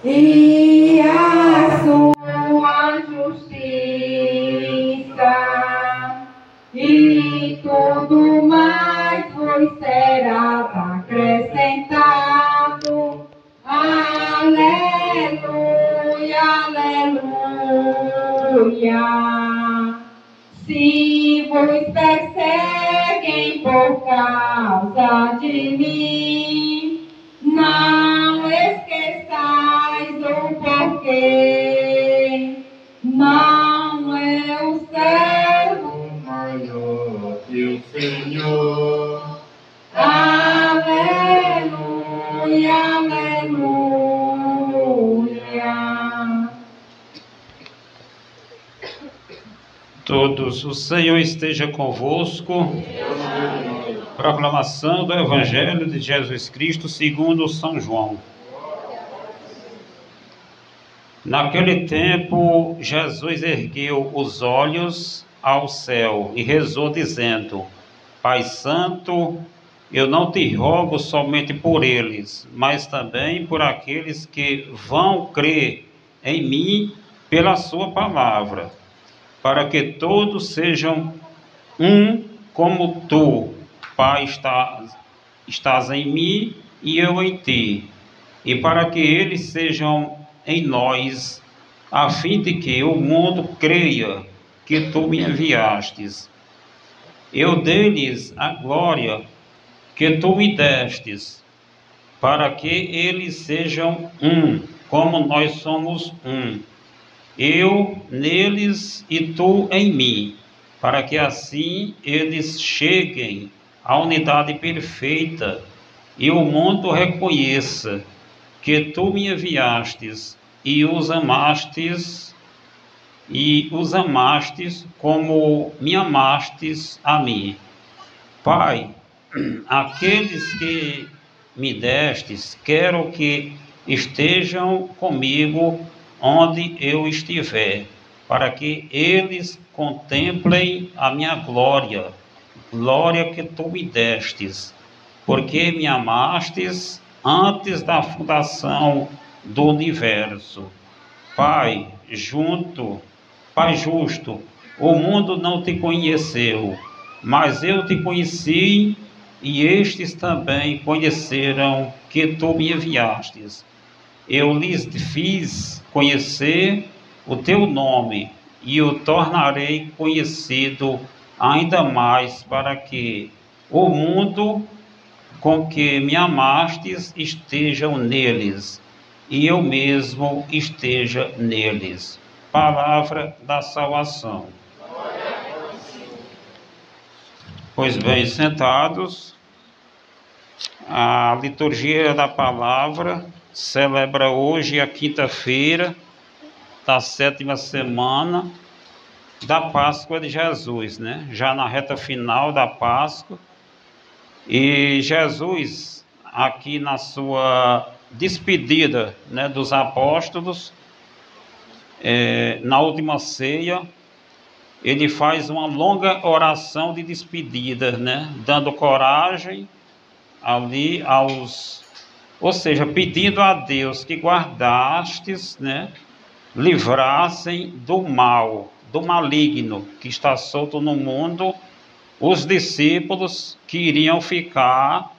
e a sua justiça, e tudo mais vos será acrescentado. Aleluia, aleluia. Se vos perseguem por causa de mim, não esqueçais o porquê. Não é o servo maior que o Senhor. Aleluia, aleluia. Todos, o Senhor esteja convosco. Proclamação do Evangelho de Jesus Cristo segundo São João. Naquele tempo, Jesus ergueu os olhos ao céu e rezou dizendo: Pai Santo, eu não te rogo somente por eles, mas também por aqueles que vão crer em mim pela sua palavra, para que todos sejam um como tu, Pai, estás em mim e eu em ti, e para que eles sejam em nós, a fim de que o mundo creia que tu me enviastes. Eu dei-lhes a glória que tu me destes, para que eles sejam um, como nós somos um. Eu neles e tu em mim, para que assim eles cheguem à unidade perfeita e o mundo reconheça que tu me enviastes e os amastes como me amastes a mim. Pai, aqueles que me destes, quero que estejam comigo onde eu estiver, para que eles contemplem a minha glória, glória que tu me destes, porque me amastes antes da fundação do universo. Pai justo, o mundo não te conheceu, mas eu te conheci, e estes também conheceram que tu me enviastes. Eu lhes fiz conhecer o teu nome, e o tornarei conhecido ainda mais, para que o mundo com que me amastes estejam neles, e eu mesmo esteja neles. Palavra da salvação. Pois bem, sentados, a liturgia da palavra celebra hoje a quinta-feira da 7ª semana da Páscoa de Jesus, né? Já na reta final da Páscoa. E Jesus, aqui na sua despedida, né, dos apóstolos, na última ceia, ele faz uma longa oração de despedida, né, dando coragem ali ou seja, pedindo a Deus que guardastes, né, livrassem do mal, do maligno que está solto no mundo, os discípulos que iriam ficar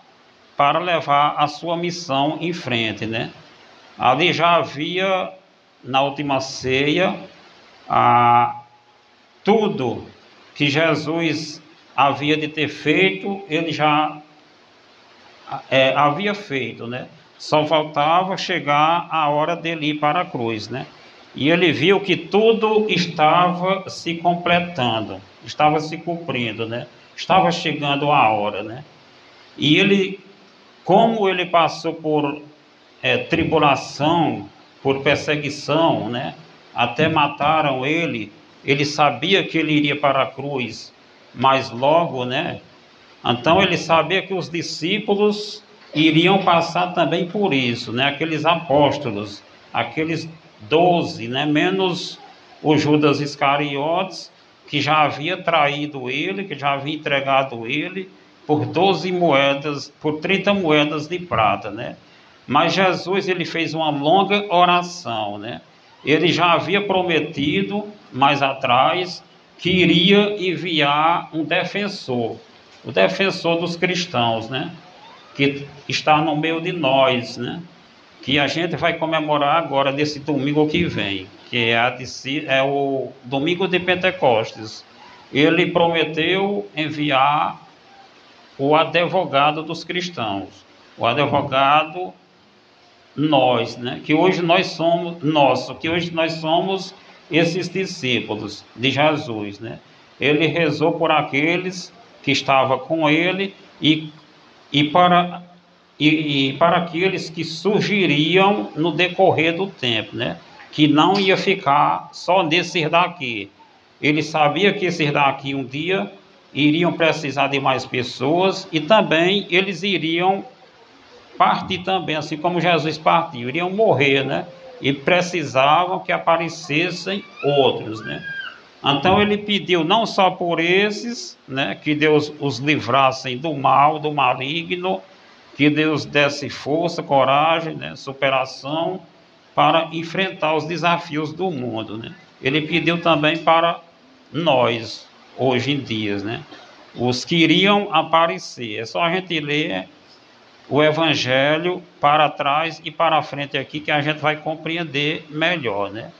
para levar a sua missão em frente, né? Ali já havia, na última ceia, tudo que Jesus havia de ter feito, ele já havia feito, né? Só faltava chegar a hora dele ir para a cruz, né? E ele viu que tudo estava se completando, estava se cumprindo, né? Estava chegando a hora, né? E ele, como ele passou por tribulação, por perseguição, né? Até mataram ele, ele sabia que ele iria para a cruz, mas logo, né? Então ele sabia que os discípulos iriam passar também por isso, né? Aqueles apóstolos, aqueles 12, né? Menos o Judas Iscariotes, que já havia traído ele, que já havia entregado ele por 12 moedas, por 30 moedas de prata, né? Mas Jesus, ele fez uma longa oração, né? Ele já havia prometido, mais atrás, que iria enviar um defensor, o defensor dos cristãos, né? Que está no meio de nós, né? Que a gente vai comemorar agora, nesse domingo que vem, que é o domingo de Pentecostes. Ele prometeu enviar o advogado dos cristãos, o advogado nós, né? Que hoje nós somos esses discípulos de Jesus, né? Ele rezou por aqueles que estavam com ele e para aqueles que surgiriam no decorrer do tempo, né? Que não ia ficar só nesses daqui. Ele sabia que esses daqui um dia iriam precisar de mais pessoas e também eles iriam partir também, assim como Jesus partiu, iriam morrer, né? E precisavam que aparecessem outros, né? Então ele pediu não só por esses, né? Que Deus os livrassem do mal, do maligno, que Deus desse força, coragem, né? Superação para enfrentar os desafios do mundo, né? Ele pediu também para nós, hoje em dia, né? Os que iriam aparecer. É só a gente ler o Evangelho para trás e para frente aqui que a gente vai compreender melhor, né?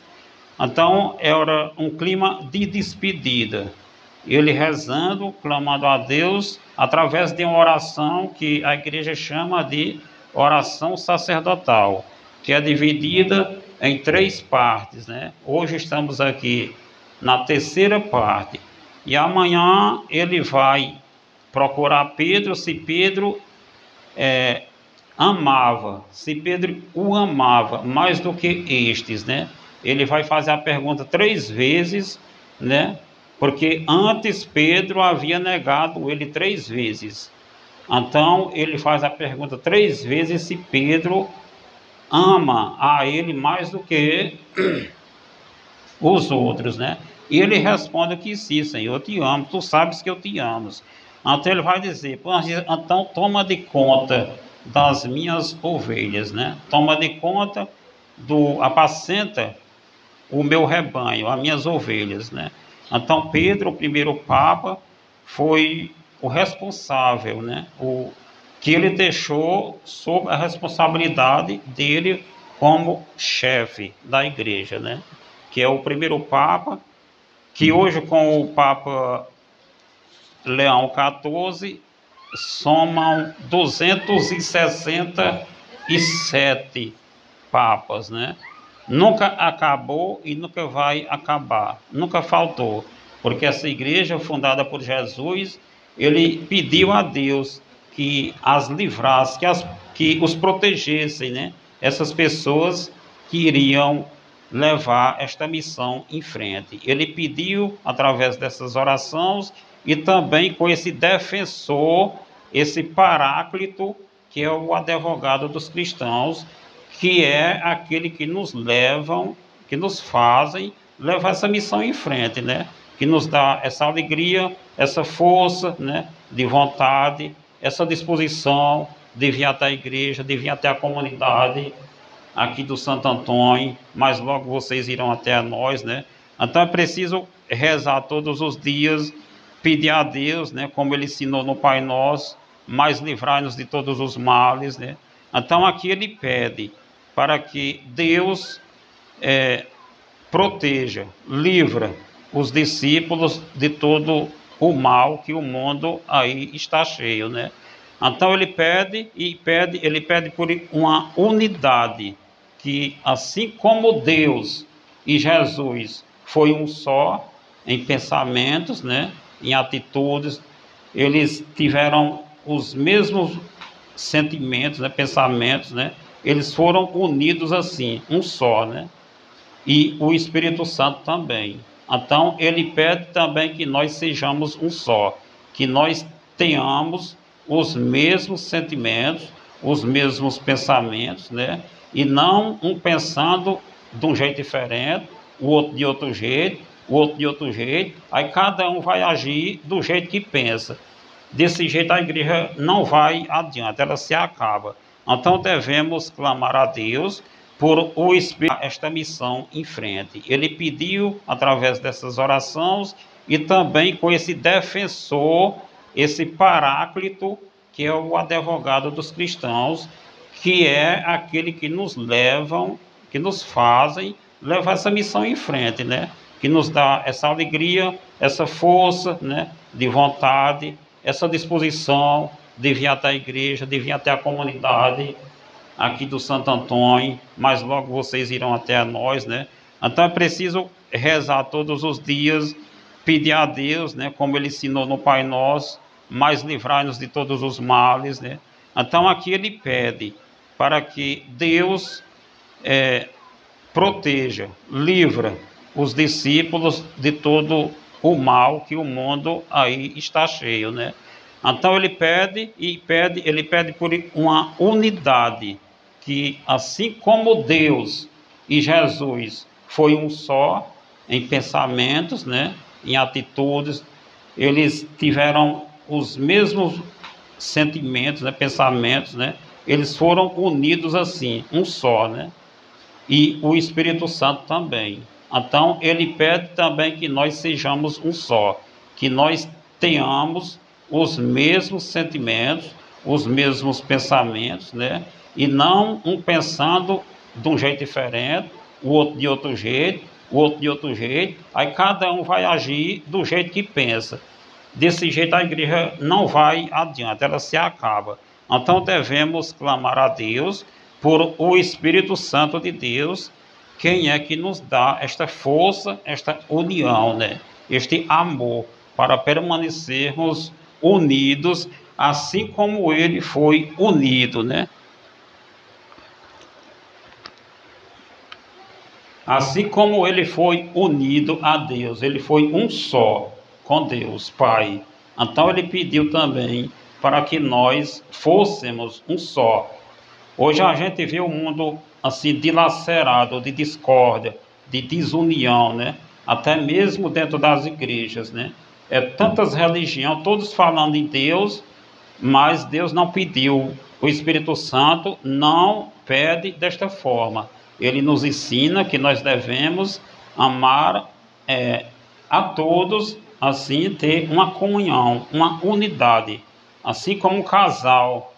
Então era um clima de despedida. Ele rezando, clamando a Deus através de uma oração que a igreja chama de oração sacerdotal, que é dividida em 3 partes, né? Hoje estamos aqui na 3ª parte e amanhã ele vai procurar Pedro, se Pedro se Pedro o amava mais do que estes, né? Ele vai fazer a pergunta 3 vezes, né? Porque antes Pedro havia negado ele 3 vezes. Então ele faz a pergunta 3 vezes se Pedro ama a ele mais do que os outros, né? E ele responde que sim, Senhor, eu te amo, tu sabes que eu te amo. Então ele vai dizer, então toma de conta das minhas ovelhas, né? Toma de conta apacenta o meu rebanho, as minhas ovelhas, né? Então Pedro, o primeiro Papa, foi o responsável, né? O que ele deixou sob a responsabilidade dele como chefe da igreja, né? Que é o primeiro Papa, que hoje com o Papa Leão XIV somam 267 papas, né? Nunca acabou e nunca vai acabar, nunca faltou, porque essa igreja fundada por Jesus, ele pediu a Deus que as livrasse, que os protegessem, né? Essas pessoas que iriam levar esta missão em frente. Ele pediu através dessas orações e também com esse defensor, esse paráclito, que é o advogado dos cristãos, que é aquele que nos fazem levar essa missão em frente, né? Que nos dá essa alegria, essa força, né? De vontade, essa disposição de vir até a igreja, de vir até a comunidade aqui do Santo Antônio, mas logo vocês irão até nós, né? Então é preciso rezar todos os dias, pedir a Deus, né? Como ele ensinou no Pai Nosso, mas livrai-nos de todos os males, né? Então aqui ele pede para que Deus proteja, livra os discípulos de todo o mal que o mundo aí está cheio, né? Então ele pede por uma unidade, que assim como Deus e Jesus foi um só em pensamentos, né? Em atitudes, eles tiveram os mesmos sentimentos, né? Pensamentos, né? Eles foram unidos assim, um só, né? E o Espírito Santo também. Então ele pede também que nós sejamos um só, que nós tenhamos os mesmos sentimentos, os mesmos pensamentos, né? E não um pensando de um jeito diferente, o outro de outro jeito, o outro de outro jeito, aí cada um vai agir do jeito que pensa. Desse jeito a igreja não vai adiante, ela se acaba. Então devemos clamar a Deus por o Espírito esta missão em frente. Ele pediu através dessas orações e também com esse defensor, esse paráclito, que é o advogado dos cristãos, que é aquele que nos levam, que nos fazem levar essa missão em frente, né? Que nos dá essa alegria, essa força, né, de vontade, essa disposição de vir até a igreja, de vir até a comunidade aqui do Santo Antônio, mas logo vocês irão até a nós, né? Então é preciso rezar todos os dias, pedir a Deus, né, como ele ensinou no Pai Nosso, mas livrai-nos de todos os males, né? Então aqui ele pede para que Deus proteja, livra os discípulos de todo o mal que o mundo aí está cheio, né? Então ele pede por uma unidade, que assim como Deus e Jesus foi um só em pensamentos, né, em atitudes, eles tiveram os mesmos sentimentos, né, pensamentos, né, eles foram unidos assim, um só, né? E o Espírito Santo também. Então ele pede também que nós sejamos um só, que nós tenhamos os mesmos sentimentos, os mesmos pensamentos, né? E não um pensando de um jeito diferente, o outro de outro jeito, o outro de outro jeito, aí cada um vai agir do jeito que pensa. Desse jeito a igreja não vai adiante, ela se acaba. Então devemos clamar a Deus por o Espírito Santo de Deus, quem é que nos dá esta força, esta união, né? Este amor, para permanecermos unidos, assim como ele foi unido, né? Assim como ele foi unido a Deus, ele foi um só com Deus, Pai. Então ele pediu também para que nós fôssemos um só. Hoje a gente vê o mundo assim dilacerado, de discórdia, de desunião, né? Até mesmo dentro das igrejas, né? Tantas religiões, todos falando em Deus, mas Deus não pediu. O Espírito Santo não pede desta forma. Ele nos ensina que nós devemos amar a todos, assim ter uma comunhão, uma unidade, assim como um casal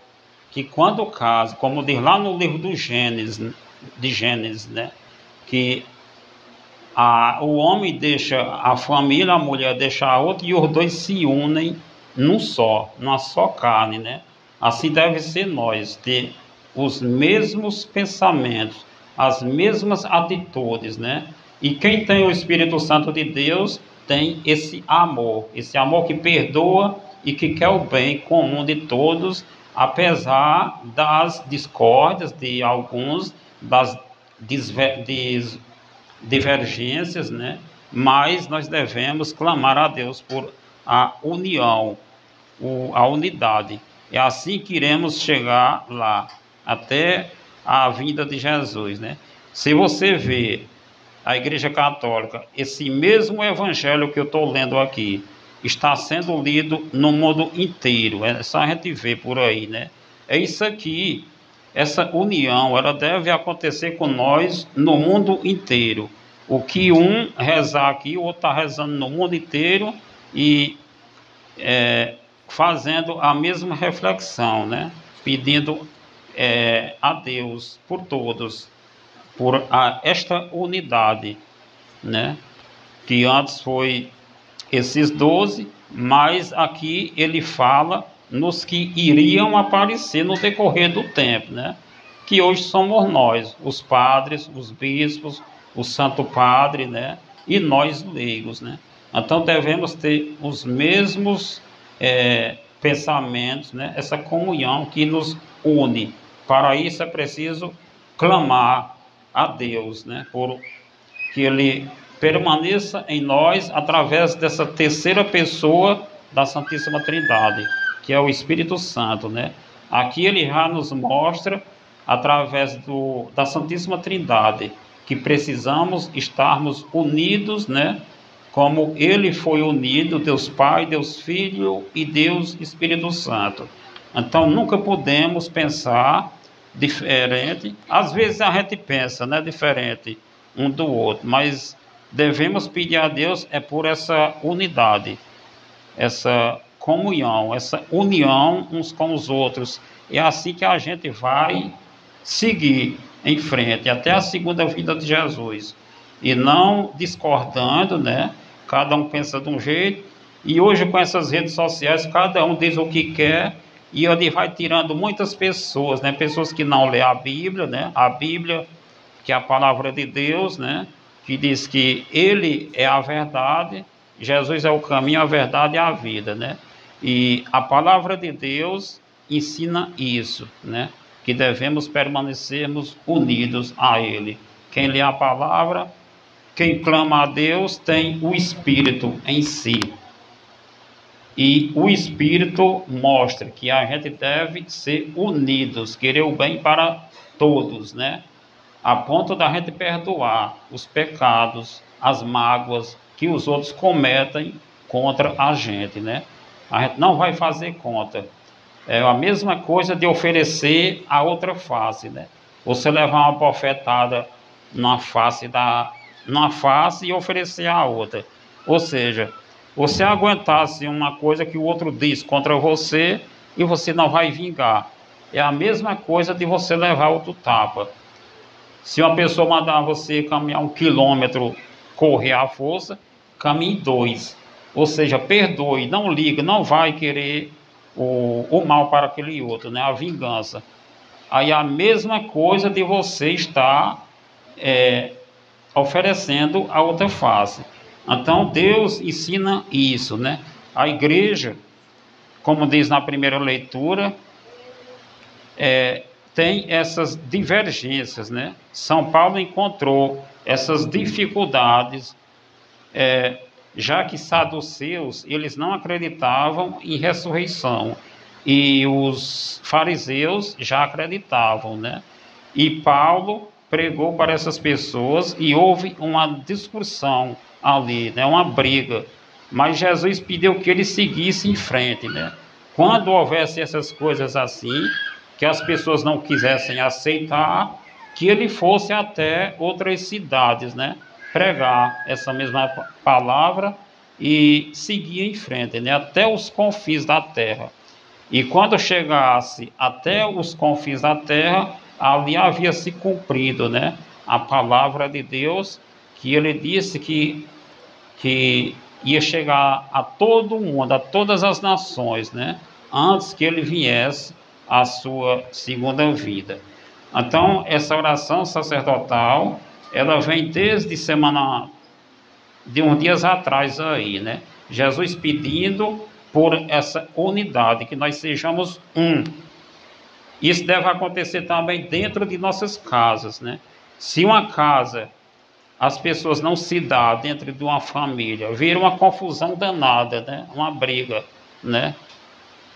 que quando casa, como diz lá no livro do Gênesis, né, que o homem deixa a família, a mulher deixa a outra e os dois se unem numa só carne, né? Assim deve ser nós, ter os mesmos pensamentos, as mesmas atitudes, né? E quem tem o Espírito Santo de Deus tem esse amor que perdoa e que quer o bem comum de todos, apesar das discórdias de alguns, das divergências, né? Mas nós devemos clamar a Deus por a união, a unidade. É assim que iremos chegar lá, até a vinda de Jesus, né? Se você vê a Igreja Católica, esse mesmo evangelho que eu estou lendo aqui, está sendo lido no mundo inteiro, é só a gente ver por aí, né? É isso aqui, essa união, ela deve acontecer com nós no mundo inteiro. O que um rezar aqui, o outro está rezando no mundo inteiro e fazendo a mesma reflexão, né? Pedindo a Deus por todos, por esta unidade, né? Que antes foi esses 12, mas aqui ele fala nos que iriam aparecer no decorrer do tempo, né? Que hoje somos nós, os padres, os bispos, o Santo Padre, né? E nós leigos, né? Então devemos ter os mesmos pensamentos, né? Essa comunhão que nos une. Para isso é preciso clamar a Deus, né? Por que Ele permaneça em nós através dessa terceira pessoa da Santíssima Trindade, que é o Espírito Santo, né? Aqui ele já nos mostra, através da Santíssima Trindade, que precisamos estarmos unidos, né? Como ele foi unido, Deus Pai, Deus Filho e Deus Espírito Santo. Então nunca podemos pensar diferente. Às vezes a gente pensa, né, diferente um do outro, mas devemos pedir a Deus é por essa unidade, essa comunhão, essa união uns com os outros. É assim que a gente vai seguir em frente até a segunda vinda de Jesus, e não discordando, né? Cada um pensa de um jeito, e hoje com essas redes sociais cada um diz o que quer, e ele vai tirando muitas pessoas, né? Pessoas que não lêem a Bíblia, né? A Bíblia, que é a palavra de Deus, né? Que diz que Ele é a verdade, Jesus é o caminho, a verdade e a vida, né? E a palavra de Deus ensina isso, né? Que devemos permanecermos unidos a Ele. Quem lê a palavra, quem clama a Deus, tem o Espírito em si. E o Espírito mostra que a gente deve ser unidos, querer o bem para todos, né? A ponto da gente perdoar os pecados, as mágoas que os outros cometem contra a gente, né? A gente não vai fazer conta. É a mesma coisa de oferecer a outra face, né? Você levar uma bofetada numa face e oferecer a outra. Ou seja, você aguentasse uma coisa que o outro diz contra você e você não vai vingar. É a mesma coisa de você levar outro tapa. Se uma pessoa mandar você caminhar 1 quilômetro, correr à força, caminhe 2. Ou seja, perdoe, não liga, não vai querer o mal para aquele outro, né? A vingança. Aí a mesma coisa de você estar oferecendo a outra face. Então Deus ensina isso, né? A igreja, como diz na primeira leitura, tem essas divergências, né? São Paulo encontrou essas dificuldades, já que saduceus, eles não acreditavam em ressurreição, e os fariseus já acreditavam, né? E Paulo pregou para essas pessoas e houve uma discussão ali, né? Uma briga, mas Jesus pediu que ele seguisse em frente, né? Quando houvesse essas coisas assim, que as pessoas não quisessem aceitar, que ele fosse até outras cidades, né? Pregar essa mesma palavra e seguir em frente, né? Até os confins da terra. E quando chegasse até os confins da terra, ali havia se cumprido, né? A palavra de Deus, que ele disse que ia chegar a todo mundo, a todas as nações, né? Antes que ele viesse a sua segunda vida. Então, essa oração sacerdotal, ela vem desde de uns dias atrás aí, né? Jesus pedindo por essa unidade, que nós sejamos um. Isso deve acontecer também dentro de nossas casas, né? Se uma casa, as pessoas não se dão dentro de uma família, vira uma confusão danada, né? Uma briga, né?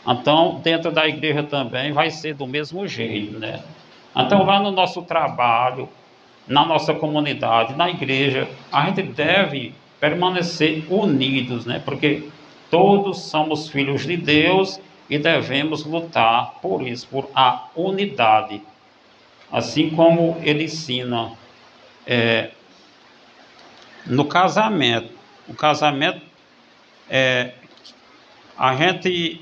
Então, dentro da igreja também vai ser do mesmo jeito, né? Então, lá no nosso trabalho, na nossa comunidade, na igreja, a gente deve permanecer unidos, né? Porque todos somos filhos de Deus e devemos lutar por isso, por a unidade. Assim como ele ensina no casamento. O casamento, a gente,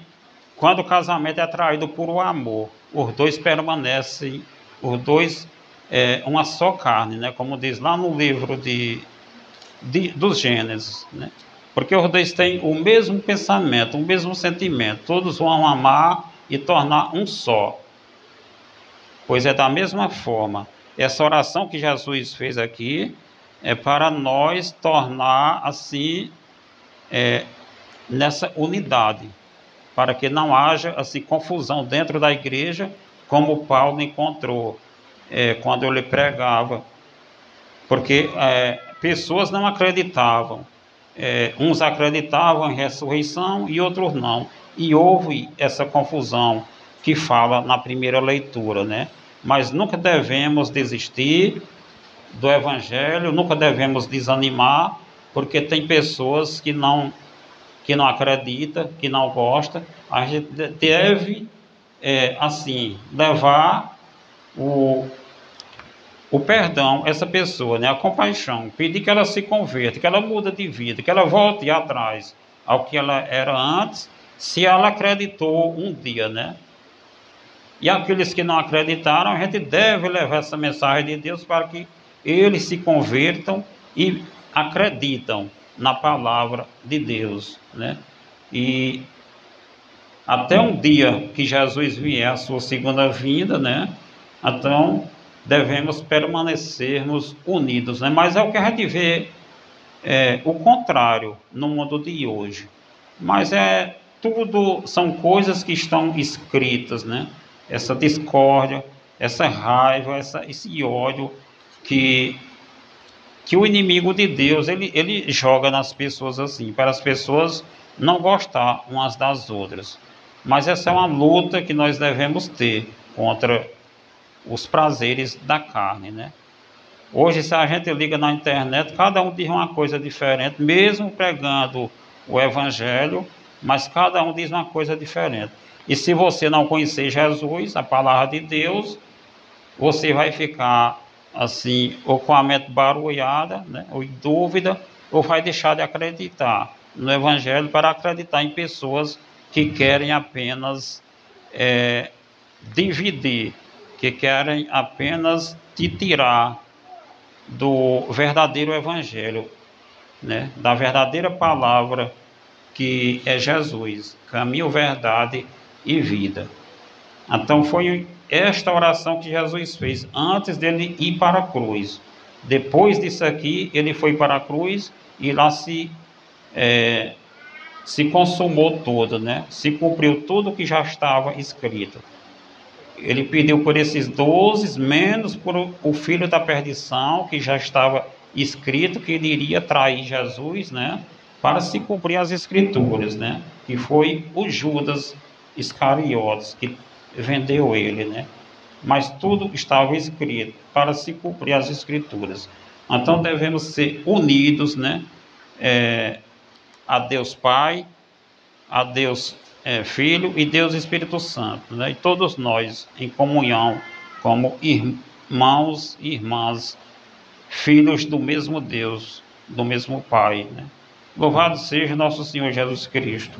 quando o casamento é traído por um amor, os dois permanecem, os dois uma só carne, né? Como diz lá no livro dos Gênesis, né? Porque os dois têm o mesmo pensamento, o mesmo sentimento, todos vão amar e tornar um só. Pois é da mesma forma, essa oração que Jesus fez aqui é para nós tornar assim, nessa unidade, para que não haja assim confusão dentro da igreja, como Paulo encontrou quando ele pregava, porque pessoas não acreditavam, uns acreditavam em ressurreição e outros não, e houve essa confusão que fala na primeira leitura, né? Mas nunca devemos desistir do Evangelho, nunca devemos desanimar, porque tem pessoas que não acreditam, que não gostam. A gente deve, assim, levar o perdão, essa pessoa, né, a compaixão, pedir que ela se converta, que ela muda de vida, que ela volte atrás ao que ela era antes, se ela acreditou um dia, né? E aqueles que não acreditaram, a gente deve levar essa mensagem de Deus para que eles se convertam e acreditam na palavra de Deus, né? E até um dia que Jesus vier a sua segunda vinda, né? Então devemos permanecermos unidos, né? Mas é o que a gente vê, o contrário no mundo de hoje. Mas tudo são coisas que estão escritas, né? Essa discórdia, essa raiva, esse ódio que o inimigo de Deus ele joga nas pessoas assim, para as pessoas não gostar umas das outras. Mas essa é uma luta que nós devemos ter contra os prazeres da carne, né? Hoje, se a gente liga na internet, cada um diz uma coisa diferente, mesmo pregando o evangelho, mas cada um diz uma coisa diferente. E se você não conhecer Jesus, a palavra de Deus, você vai ficar assim, ou com a mente barulhada, né, ou em dúvida, ou vai deixar de acreditar no evangelho para acreditar em pessoas que querem apenas dividir, que querem apenas te tirar do verdadeiro evangelho, né? Da verdadeira palavra que é Jesus, caminho, verdade e vida. Então foi esta oração que Jesus fez antes dele ir para a cruz. Depois disso aqui, ele foi para a cruz e lá se consumou tudo, né? Se cumpriu tudo que já estava escrito. Ele pediu por esses 12, menos por o filho da perdição, que já estava escrito que ele iria trair Jesus, né? Para se cumprir as escrituras, né? Que foi o Judas Iscariotes que vendeu ele, né? Mas tudo estava escrito para se cumprir as escrituras. Então devemos ser unidos, né? A Deus Pai, a Deus Filho e Deus Espírito Santo, né? E todos nós em comunhão como irmãos e irmãs, filhos do mesmo Deus, do mesmo Pai, né? Louvado seja nosso Senhor Jesus Cristo.